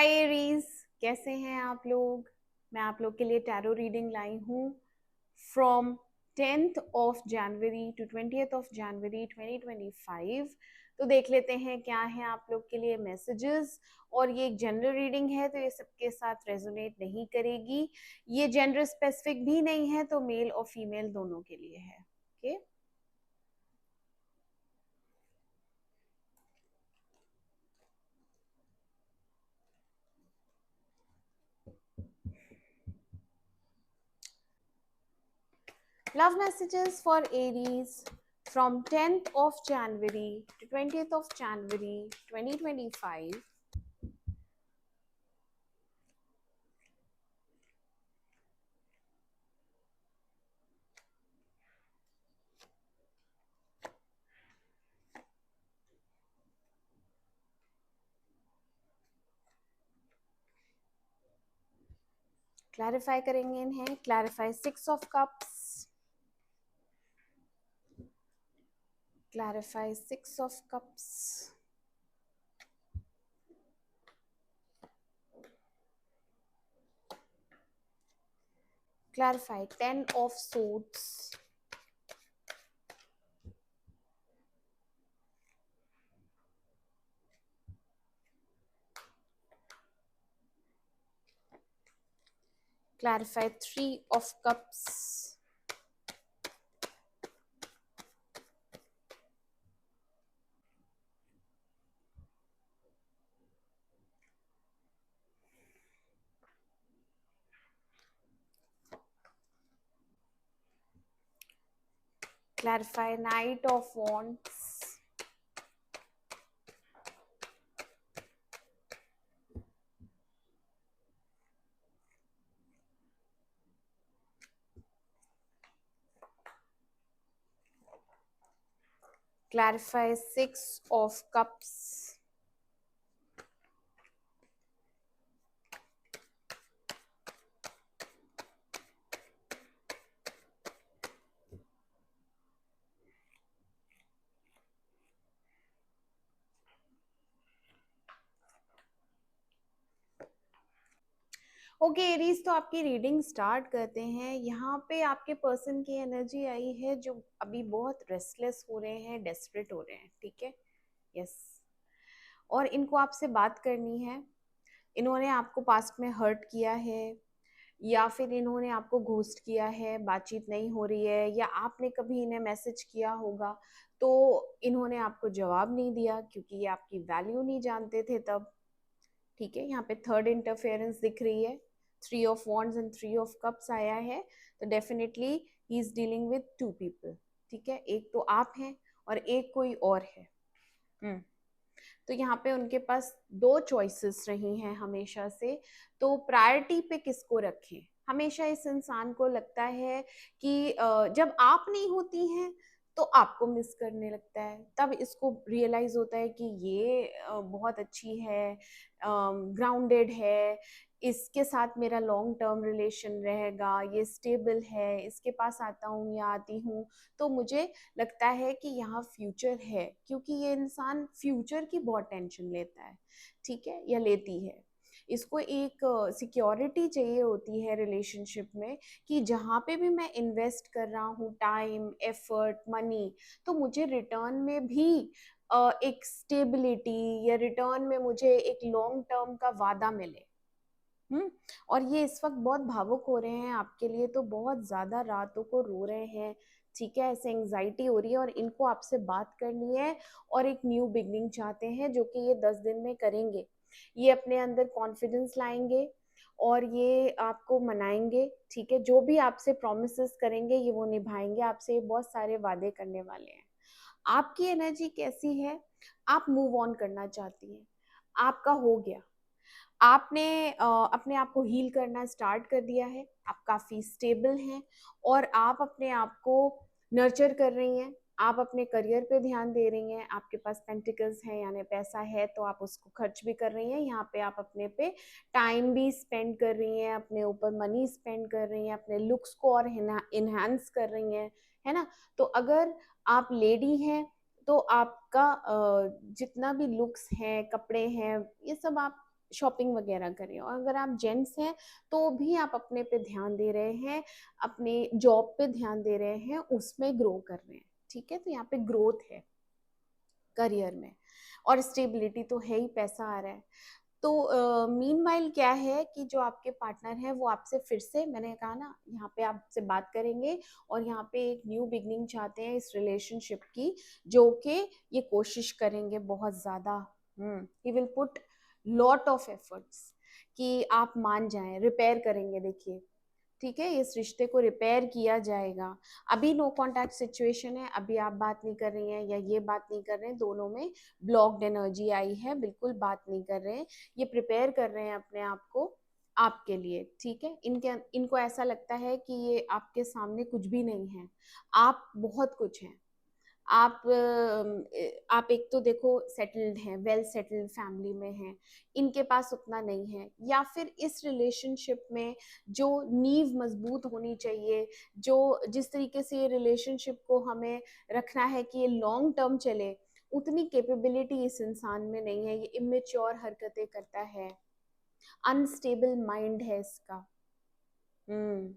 हाय Aries, कैसे हैं आप लोग। मैं आप लोग के लिए टैरो रीडिंग लाई हूँ from 10th of January to 20th of January 2025। तो देख लेते हैं क्या है आप लोग के लिए मैसेजेस। और ये एक जनरल रीडिंग है तो ये सबके साथ रेजोनेट नहीं करेगी। ये जेंडर स्पेसिफिक भी नहीं है, तो मेल और फीमेल दोनों के लिए है। Okay Love messages for Aries from 10th of January to 20th of January 2025. Clarify करेंगे इन्हें। Clarify 6 of Cups, clarify 6 of Cups, clarify 10 of Swords, clarify 3 of Cups, clarify Knight of Wands, clarify 6 of Cups, okay Aries, तो आपकी reading start करते हैं। यहाँ पे आपके person की एनर्जी आई है जो अभी बहुत रेस्टलेस हो रहे हैं, डेस्परेट हो रहे हैं। ठीक है, यस। और इनको आपसे बात करनी है। इन्होंने आपको पास्ट में हर्ट किया है, या फिर इन्होंने आपको घोस्ट किया है, बातचीत नहीं हो रही है, या आपने कभी इन्हें मैसेज किया होगा तो इन्होंने आपको जवाब नहीं दिया क्योंकि ये आपकी वैल्यू नहीं जानते थे तब। ठीक है, यहाँ पे थर्ड इंटरफेरेंस दिख रही है। 3 of Wands and 3 of Cups आया है, तो definitely he is dealing with 2 people। ठीक है, एक तो आप हैं और एक कोई और है। तो यहाँ पे उनके पास 2 चॉइसेस रही हैं हमेशा से। तो प्रायोरिटी पे किसको रखें। हमेशा इस इंसान को लगता है कि जब आप नहीं होती हैं तो आपको मिस करने लगता है, तब इसको रियलाइज होता है कि ये बहुत अच्छी है, ग्राउंडेड है, इसके साथ मेरा लॉन्ग टर्म रिलेशन रहेगा, ये स्टेबल है, इसके पास आता हूँ या आती हूँ तो मुझे लगता है कि यहाँ फ्यूचर है, क्योंकि ये इंसान फ्यूचर की बहुत टेंशन लेता है। ठीक है, या लेती है। इसको एक सिक्योरिटी चाहिए होती है रिलेशनशिप में कि जहाँ पे भी मैं इन्वेस्ट कर रहा हूँ टाइम, एफर्ट, मनी, तो मुझे रिटर्न में भी एक स्टेबिलिटी या रिटर्न में मुझे एक लॉन्ग टर्म का वादा मिले। और ये इस वक्त बहुत भावुक हो रहे हैं आपके लिए, तो बहुत ज्यादा रातों को रो रहे हैं। ठीक है, ऐसे एंजाइटी हो रही है और इनको आपसे बात करनी है और एक न्यू बिगनिंग चाहते हैं जो कि ये 10 दिन में करेंगे। ये अपने अंदर कॉन्फिडेंस लाएंगे और ये आपको मनाएंगे। ठीक है, जो भी आपसे प्रोमिसेस करेंगे ये वो निभाएंगे, आपसे बहुत सारे वादे करने वाले हैं। आपकी एनर्जी कैसी है। आप मूव ऑन करना चाहती हैं, आपका हो गया। आपने अपने आप को हील करना स्टार्ट कर दिया है, आप काफी स्टेबल हैं और आप अपने आप को नर्चर कर रही हैं। आप अपने करियर पे ध्यान दे रही हैं, आपके पास पेंटिकल्स है यानी पैसा है तो आप उसको खर्च भी कर रही हैं। यहाँ पे आप अपने पे टाइम भी स्पेंड कर रही हैं, अपने ऊपर मनी स्पेंड कर रही हैं, अपने लुक्स को और इन्हांस कर रही हैं, है ना। तो अगर आप लेडी हैं तो आपका जितना भी लुक्स हैं, कपड़े हैं, ये सब आप शॉपिंग वगैरह करें। और अगर आप जेंट्स हैं तो भी आप अपने पे ध्यान दे रहे हैं, अपने जॉब पे ध्यान दे रहे हैं, उसमें ग्रो कर रहे हैं, ठीक है। तो यहाँ पे ग्रोथ है करियर में, और स्टेबिलिटी तो है ही, पैसा आ रहा है। तो मीनवाइल क्या है कि जो आपके पार्टनर हैं वो आपसे फिर से, मैंने कहा ना, यहाँ पे आपसे बात करेंगे और यहाँ पे एक न्यू बिगनिंग चाहते हैं इस रिलेशनशिप की, जो कि ये कोशिश करेंगे बहुत ज़्यादा। He will put lot of efforts कि आप मान जाएं, रिपेयर करेंगे। देखिए, ठीक है, इस रिश्ते को रिपेयर किया जाएगा। अभी नो कांटेक्ट सिचुएशन है, अभी आप बात नहीं कर रही हैं या ये बात नहीं कर रहे हैं, दोनों में ब्लॉक्ड एनर्जी आई है, बिल्कुल बात नहीं कर रहे हैं। ये प्रिपेयर कर रहे हैं अपने आप को आपके लिए, ठीक है। इनको ऐसा लगता है कि ये आपके सामने कुछ भी नहीं है, आप बहुत कुछ हैं। आप एक तो देखो सेटल्ड हैं, वेल सेटल्ड फैमिली में हैं, इनके पास उतना नहीं है। या फिर इस रिलेशनशिप में जो नींव मजबूत होनी चाहिए, जो जिस तरीके से ये रिलेशनशिप को हमें रखना है कि ये लॉन्ग टर्म चले, उतनी कैपेबिलिटी इस इंसान में नहीं है। ये इमेच्योर हरकतें करता है, अनस्टेबल माइंड है इसका। हम्म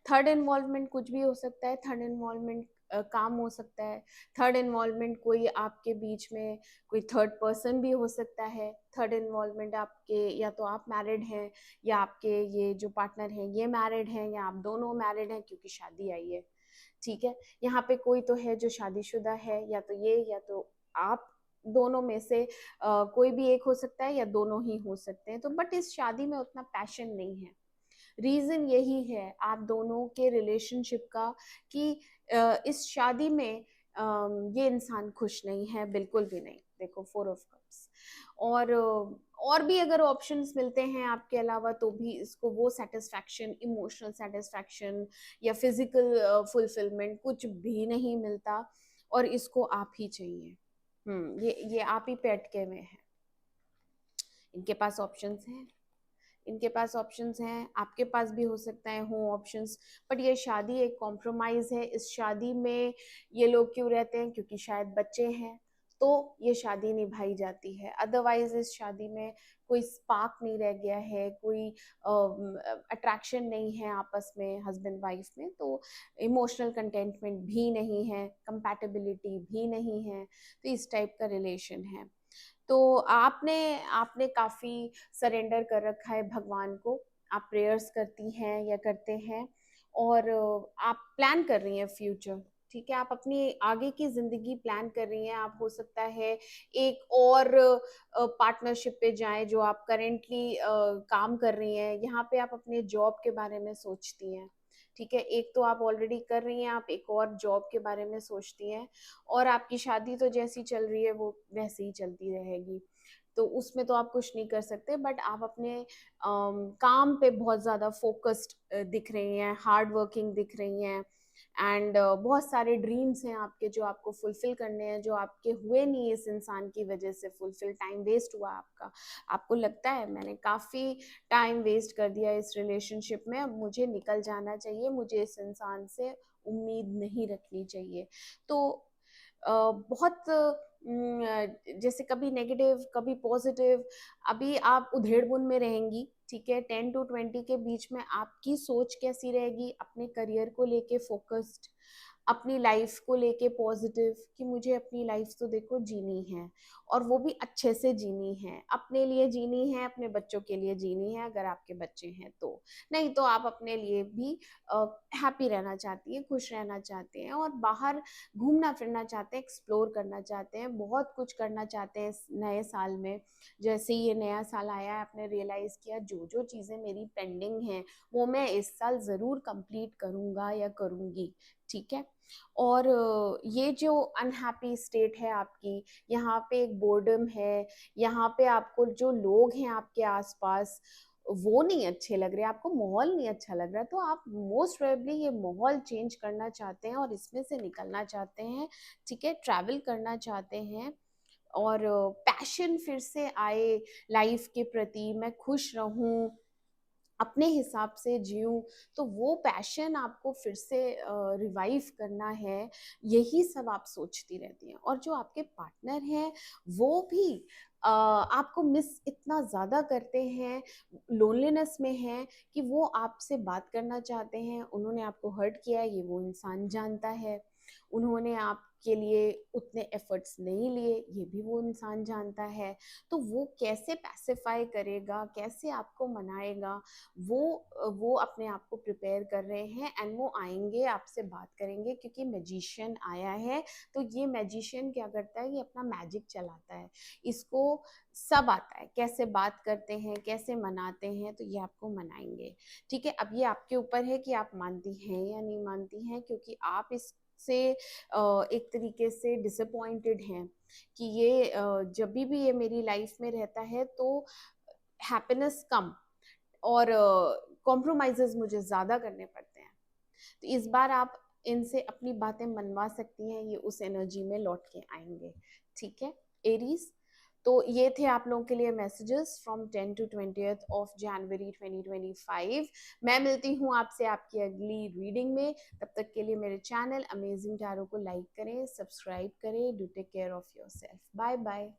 थर्ड इन्वॉल्वमेंट कुछ भी हो सकता है। थर्ड इन्वॉल्वमेंट काम हो सकता है। थर्ड इन्वॉल्वमेंट कोई आपके बीच में कोई थर्ड पर्सन भी हो सकता है। थर्ड इन्वॉल्वमेंट आपके, या तो आप मैरिड हैं या आपके ये जो पार्टनर हैं ये मैरिड हैं, या आप दोनों मैरिड हैं, क्योंकि शादी आई है, ठीक है। यहाँ पे कोई तो है जो शादीशुदा है, या तो ये या तो आप, दोनों में से कोई भी एक हो सकता है या दोनों ही हो सकते हैं। तो बट इस शादी में उतना पैशन नहीं है। रीजन यही है आप दोनों के रिलेशनशिप का कि इस शादी में ये इंसान खुश नहीं है, बिल्कुल भी नहीं। देखो, 4 ऑफ कप्स। और भी अगर ऑप्शंस मिलते हैं आपके अलावा, तो भी इसको वो सेटिस्फैक्शन, इमोशनल सेटिस्फैक्शन या फिजिकल फुलफिलमेंट कुछ भी नहीं मिलता, और इसको आप ही चाहिए। ये आप ही पे अटके हुए हैं। इनके पास ऑप्शंस हैं, इनके पास ऑप्शंस हैं, आपके पास भी हो सकता है हो ऑप्शंस। बट ये शादी एक कॉम्प्रोमाइज है। इस शादी में ये लोग क्यों रहते हैं? क्योंकि शायद बच्चे हैं, तो ये शादी निभाई जाती है। अदरवाइज इस शादी में कोई स्पार्क नहीं रह गया है, कोई अट्रैक्शन नहीं है आपस में हस्बैंड वाइफ में, तो इमोशनल कंटेंटमेंट भी नहीं है, कंपैटिबिलिटी भी नहीं है। तो इस टाइप का रिलेशन है। तो आपने आपने काफी सरेंडर कर रखा है भगवान को। आप प्रेयर्स करती हैं या करते हैं, और आप प्लान कर रही हैं फ्यूचर, ठीक है। आप अपनी आगे की जिंदगी प्लान कर रही हैं। आप हो सकता है एक और पार्टनरशिप पे जाएं जो आप करेंटली काम कर रही हैं। यहाँ पे आप अपने जॉब के बारे में सोचती हैं, ठीक है। एक तो आप ऑलरेडी कर रही हैं, आप एक और जॉब के बारे में सोचती हैं। और आपकी शादी तो जैसी चल रही है वो वैसे ही चलती रहेगी, तो उसमें तो आप कुछ नहीं कर सकते। बट आप अपने काम पे बहुत ज़्यादा फोकस्ड दिख रही हैं, हार्ड वर्किंग दिख रही हैं। एंड बहुत सारे ड्रीम्स हैं आपके जो आपको फुलफिल करने हैं, जो आपके हुए नहीं इस इंसान की वजह से फुलफिल। टाइम वेस्ट हुआ आपका, आपको लगता है मैंने काफ़ी टाइम वेस्ट कर दिया इस रिलेशनशिप में, अब मुझे निकल जाना चाहिए, मुझे इस इंसान से उम्मीद नहीं रखनी चाहिए। तो बहुत जैसे कभी नेगेटिव कभी पॉजिटिव, अभी आप उधेड़बुन में रहेंगी, ठीक है। 10 to 20 के बीच में आपकी सोच कैसी रहेगी? अपने करियर को लेके फोकस्ड, अपनी लाइफ को लेके पॉजिटिव, कि मुझे अपनी लाइफ तो देखो जीनी है, और वो भी अच्छे से जीनी है, अपने लिए जीनी है, अपने बच्चों के लिए जीनी है, अगर आपके बच्चे हैं तो। नहीं तो आप अपने लिए भी हैप्पी रहना चाहती हैं, खुश रहना चाहते हैं, और बाहर घूमना फिरना चाहते हैं, एक्सप्लोर करना चाहते हैं, बहुत कुछ करना चाहते हैं इस नए साल में। जैसे ही ये नया साल आया है, आपने रियलाइज किया जो जो चीज़ें मेरी पेंडिंग हैं वो मैं इस साल ज़रूर कंप्लीट करूँगा या करूँगी, ठीक है। और ये जो अनहैप्पी स्टेट है आपकी, यहाँ पे एक बोर्डम है, यहाँ पे आपको जो लोग हैं आपके आसपास वो नहीं अच्छे लग रहे, आपको माहौल नहीं अच्छा लग रहा, तो आप मोस्ट प्रोबेबली ये माहौल चेंज करना चाहते हैं और इसमें से निकलना चाहते हैं, ठीक है। ट्रैवल करना चाहते हैं, और पैशन फिर से आए लाइफ के प्रति, मैं खुश रहूं, अपने हिसाब से जीऊँ, तो वो पैशन आपको फिर से रिवाइव करना है, यही सब आप सोचती रहती हैं। और जो आपके पार्टनर हैं, वो भी आपको मिस इतना ज़्यादा करते हैं, लोनलीनेस में हैं कि वो आपसे बात करना चाहते हैं, उन्होंने आपको हर्ट किया है, ये वो इंसान जानता है। उन्होंने आपके लिए उतने एफर्ट्स नहीं लिए, ये भी वो इंसान जानता है। तो वो कैसे पैसिफाई करेगा, कैसे आपको मनाएगा, वो अपने आप को प्रिपेयर कर रहे हैं एंड वो आएंगे आपसे बात करेंगे, क्योंकि मैजिशियन आया है। तो ये मैजिशियन क्या करता है, ये अपना मैजिक चलाता है, इसको सब आता है, कैसे बात करते हैं, कैसे मनाते हैं, तो ये आपको मनाएंगे। ठीक है, अब ये आपके ऊपर है कि आप मानती हैं या नहीं मानती हैं, क्योंकि आप इससे एक तरीके से डिसअपॉइंटेड हैं कि ये जब भी ये मेरी लाइफ में रहता है तो हैप्पीनेस कम और कॉम्प्रोमाइजेस मुझे ज़्यादा करने पड़ते हैं। तो इस बार आप इनसे अपनी बातें मनवा सकती हैं, ये उस एनर्जी में लौट के आएंगे। ठीक है एरीज, तो ये थे आप लोगों के लिए messages from 10 to 20th of January 2025। मैं मिलती हूँ आपसे आपकी अगली रीडिंग में। तब तक के लिए मेरे चैनल अमेजिंग टैरो को लाइक करें, सब्सक्राइब करें। Do take care of yourself. Bye bye.